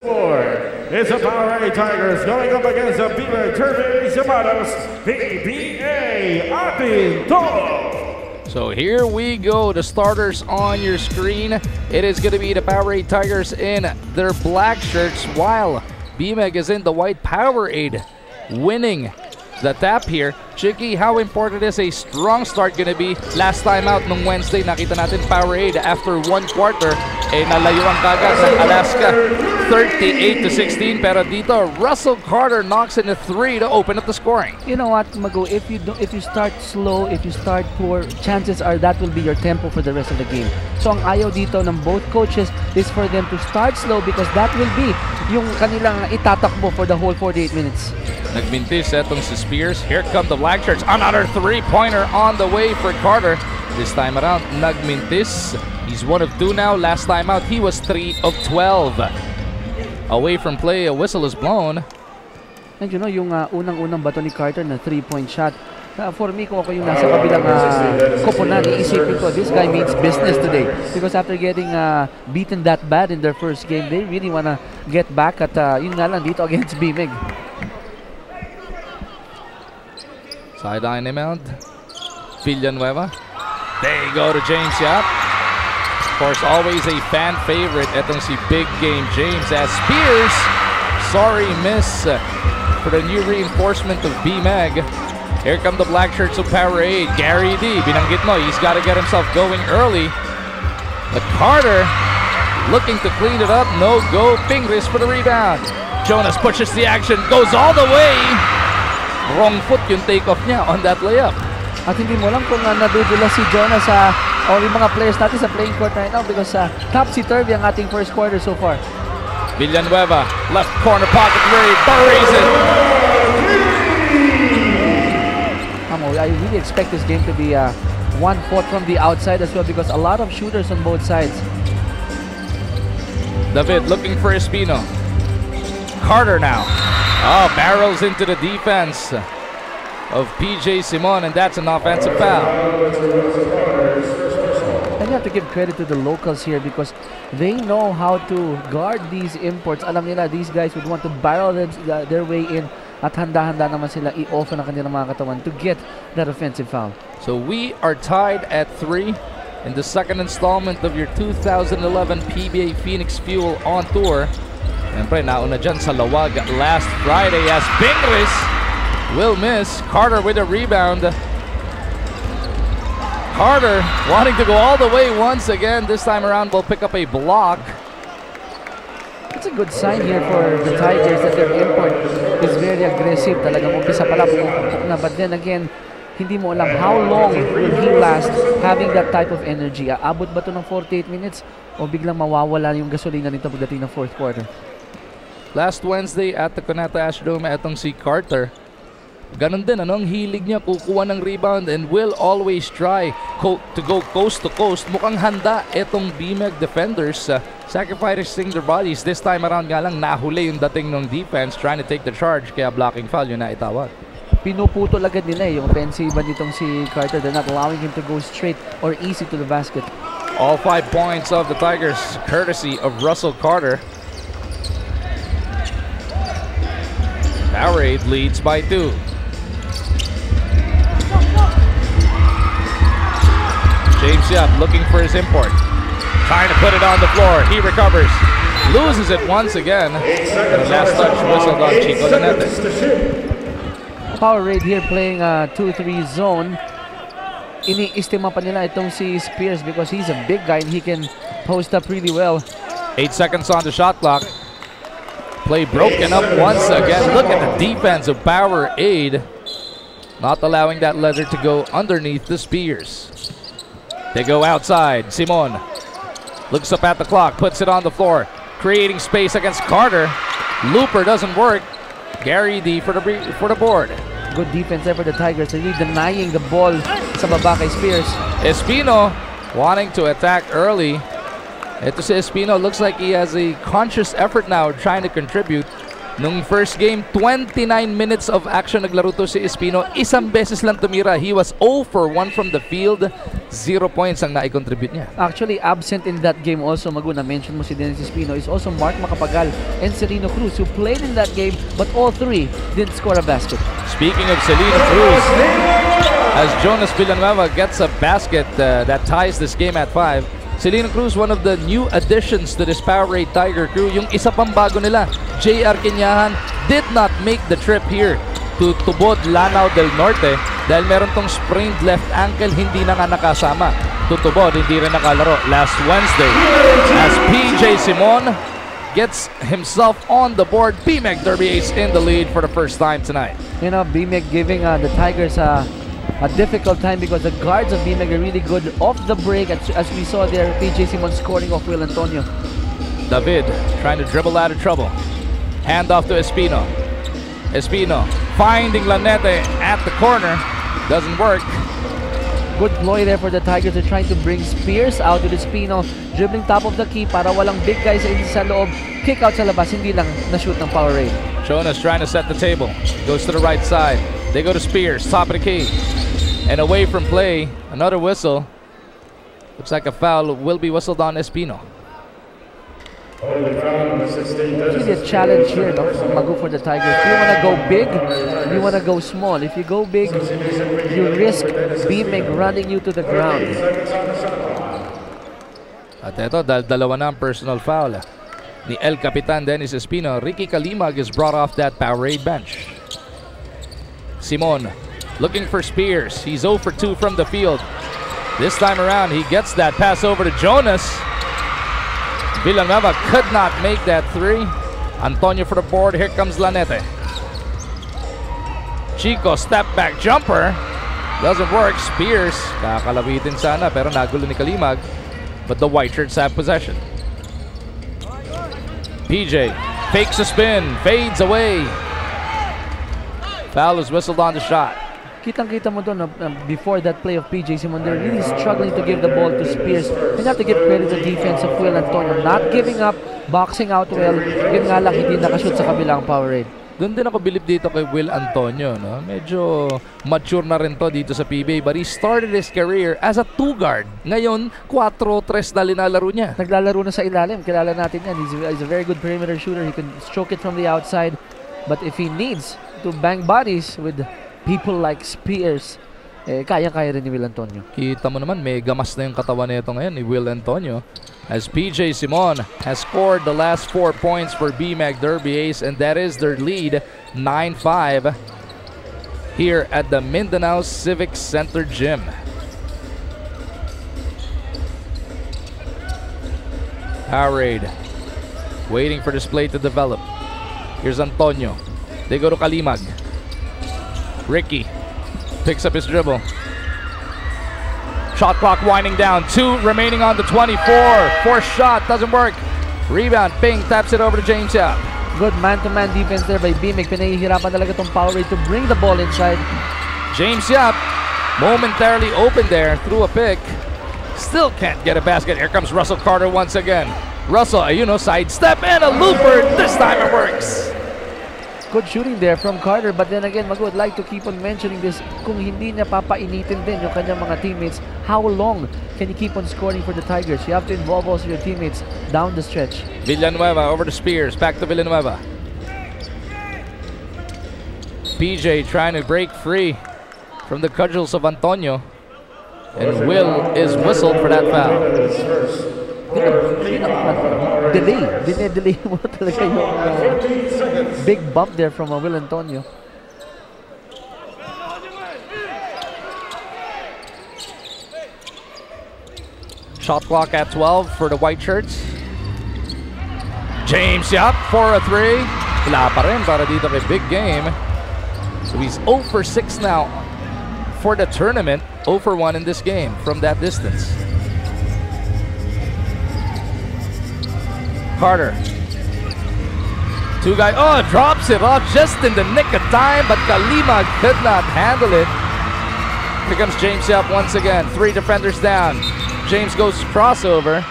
It's the Powerade Tigers going up against the BDerby llamados PBA ating todo. So here we go, the starters on your screen. It is going to be the Powerade Tigers in their black shirts, while BMEG is in the white. Powerade winning the tap here. Chicky, how important is a strong start gonna be? Last time out nung Wednesday, nakita natin Powerade after 1 quarter, nalayuan kagad ng Alaska 38-16. Pero dito, Russell Carter knocks in a 3 to open up the scoring. You know what, Mago, if you start slow, if you start poor, chances are that will be your tempo for the rest of the game. So ang ayaw dito ng both coaches is for them to start slow, because that will be yung kanilang itatakbo for the whole 48 minutes. Nagmintis etong si Spears. Here come the black shirts. Another 3-pointer on the way for Carter. This time around, nagmintis. He's 1 of 2 now. Last time out, he was 3 of 12. Away from play, a whistle is blown. And you know, yung unang-unang bato ni Carter na 3-point shot. For me, kung ako yung nasa kabilang koponan, iisipin ko, this guy means business today. Because after getting beaten that bad in their first game, they really wanna get back at yun nga lang dito against BMEG. Sideline inbound. Villanueva. There you go to James Yap. Of course, always a fan favorite. Etong si Big Game James as Spears. Sorry miss for the new reinforcement of BMEG. Here come the black shirts of Powerade. Gary D. Binanggit mo, he's got to get himself going early. But Carter looking to clean it up. No go. Pingris for the rebound. Jonas pushes the action. Goes all the way. Wrong foot yung take-off niya on that layup. At hindi mo lang kung nadudula si Jonas o yung mga players natin sa playing court right now, because topsy-turvy ang ating first quarter so far. Villanueva, left corner pocket where he buries it. I really expect this game to be one fought from the outside as well, because a lot of shooters on both sides. David looking for Espino. Carter now. Oh, barrels into the defense of PJ Simon, and that's an offensive foul. And you have to give credit to the locals here, because they know how to guard these imports. Alam nila, these guys would want to barrel their way in, at handa-handa naman sila i-offer ng kanilang mga katawan to get that offensive foul. So we are tied at 3 in the second installment of your 2011 PBA Phoenix Fuel on Tour. Siyempre, nauna dyan sa lawag last Friday as Pingris will miss. Carter with a rebound. Carter wanting to go all the way once again. This time around, will pick up a block. It's a good sign here for the Tigers that their import is very aggressive. Talagang umpisa pala na. But then again, hindi mo alam how long will he last having that type of energy. Aabot ba ito ng 48 minutes o biglang mawawala yung gasolina nito pagdating ng fourth quarter? Last Wednesday at the Conata Astrodome, etong si Carter, ganun din, ang hilig niya, kukuha ng rebound and will always try to go coast to coast. Mukhang handa etong BMEG defenders, sacrificing their bodies. This time around nga lang, nahuli yung dating ng defense, trying to take the charge, kaya blocking foul yun na itawag. Pinuputol agad nila yung offensive nitong si Carter. They're not allowing him to go straight or easy to the basket. All 5 points of the Tigers, courtesy of Russell Carter. Powerade leads by 2. James Yap looking for his import. Trying to put it on the floor. He recovers. Loses it once again. And last touch whistled on Chico Lanete. Powerade here playing 2-3 zone. Iniistima pa nila itong si Spears because he's a big guy and he can post up really well. 8 seconds on the shot clock. Play broken up once again. Look at the defense of Powerade. Not allowing that leather to go underneath the Spears. They go outside. Simon looks up at the clock, puts it on the floor, creating space against Carter. Looper doesn't work. Gary D for the board. Good defense there for the Tigers. They're really denying the ball sa baba kay Spears. Espino wanting to attack early. Ito si Espino, looks like he has a conscious effort now trying to contribute. Nung first game, 29 minutes of action naglaro to si Espino. Isang beses lang tumira. He was 0 for 1 from the field. 0 points ang nai-contribute niya. Actually, absent in that game also, Maguna, mention mo si Dennis Espino, is also Mark Macapagal and Celino Cruz, who played in that game, but all three didn't score a basket. Speaking of Celino Cruz, as Jonas Villanueva gets a basket that ties this game at 5, Celino Cruz, one of the new additions to this Powerade Tiger crew. Yung isa pang bago nila, JR Kenyahan, did not make the trip here to Tubod, Lanao del Norte dahil meron tong sprained left ankle, hindi na nga nakasama. To Tubod, hindi rin nakalaro last Wednesday. As PJ Simon gets himself on the board, BDerby is in the lead for the first time tonight. You know, BMEG giving the Tigers a difficult time because the guards of BMEG are really good off the break, as we saw there, PJ Simon scoring off Will Antonio. David trying to dribble out of trouble. Hand off to Espino. Espino finding Lanete at the corner. Doesn't work. Good ploy there for the Tigers. They're trying to bring Spears out with Espino. Dribbling top of the key para walang big guys sa loob. Kick out sa labas, hindi lang na-shoot ng Powerade. Jonas trying to set the table. Goes to the right side. They go to Spears, top of the key. And away from play, another whistle. Looks like a foul will be whistled on Espino. Really a challenge here, no? Magu for the Tigers. Do you want to go big? Do you want to go small? If you go big, you risk BMEG running you to the ground. At ito, dalawa na ang personal foul ni El Capitan Dennis Espino. Ricky Kalimag is brought off that Powerade bench. Simon looking for Spears. He's 0 for 2 from the field. This time around, he gets that pass over to Jonas. Villanueva could not make that three. Antonio for the board. Here comes Lanete. Chico, step back jumper. Doesn't work. Spears, kakalawitin sana pero nagulo ni Kalimag. But the white shirts have possession. PJ fakes a spin, fades away. Foul is whistled on the shot. Kitang-kita mo doon, before that play of PJ Simon, they're really struggling to give the ball to Spears. And you have to give credit to the defense of Will Antonio. Not giving up, boxing out well. Yun nga lang, hindi nakashoot sa kabilang Powerade. Doon din ako bilib dito kay Will Antonio. No? Medyo mature na rin to dito sa PBA. But he started his career as a 2-guard. Ngayon, 4-3 na linalaro niya. Naglalaro na sa ilalim. Kilala natin yan. He's a very good perimeter shooter. He can stroke it from the outside. But if he needs to bang bodies with people like Spears, kaya-kaya rin ni Will Antonio. Kita mo naman, may gamas na yung katawan nito ngayon ni Will Antonio. As PJ Simon has scored the last 4 points for BDerby Ace, and that is their lead, 9-5, here at the Mindanao Civic Center Gym. Powerade waiting for this play to develop. Here's Antonio. They go to Kalimag. Ricky picks up his dribble. Shot clock winding down. 2 remaining on the 24. Fourth shot doesn't work. Rebound. Ping taps it over to James Yap. Good man-to-man defense there by BMEG. Pinahihirapan talaga itong Powerade to bring the ball inside. James Yap momentarily open there. Threw a pick. Still can't get a basket. Here comes Russell Carter once again. Russell, sidestep and a looper. This time it works. Good shooting there from Carter, but then again, Magu would like to keep on mentioning this. Kung hindi niya papainitin din yung kanyang mga teammates, how long can you keep on scoring for the Tigers? You have to involve also your teammates down the stretch. Villanueva over to Spears, back to Villanueva. PJ trying to break free from the cudgels of Antonio, and Will is whistled for that foul. Delay mo talaga yung big bump there from Will Antonio. Shot clock at 12 for the white shirts. James Yap for a 3. Wala pa rin para dito kay Big Game. So he's 0 for 6 now for the tournament. 0 for 1 in this game from that distance. Carter. 2 guys. Oh, drops it off just in the nick of time, but Kalima could not handle it. Here comes James Yap once again. 3 defenders down. James goes crossover.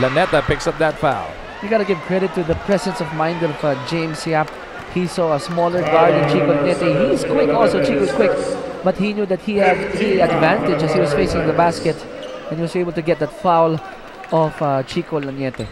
Laneta picks up that foul. You gotta give credit to the presence of mind of James Yap. He saw a smaller guard in Chico Laniete. He's quick also, Chico's quick. But he knew that he had the advantage as he was facing the basket. And he was able to get that foul of Chico Laniete.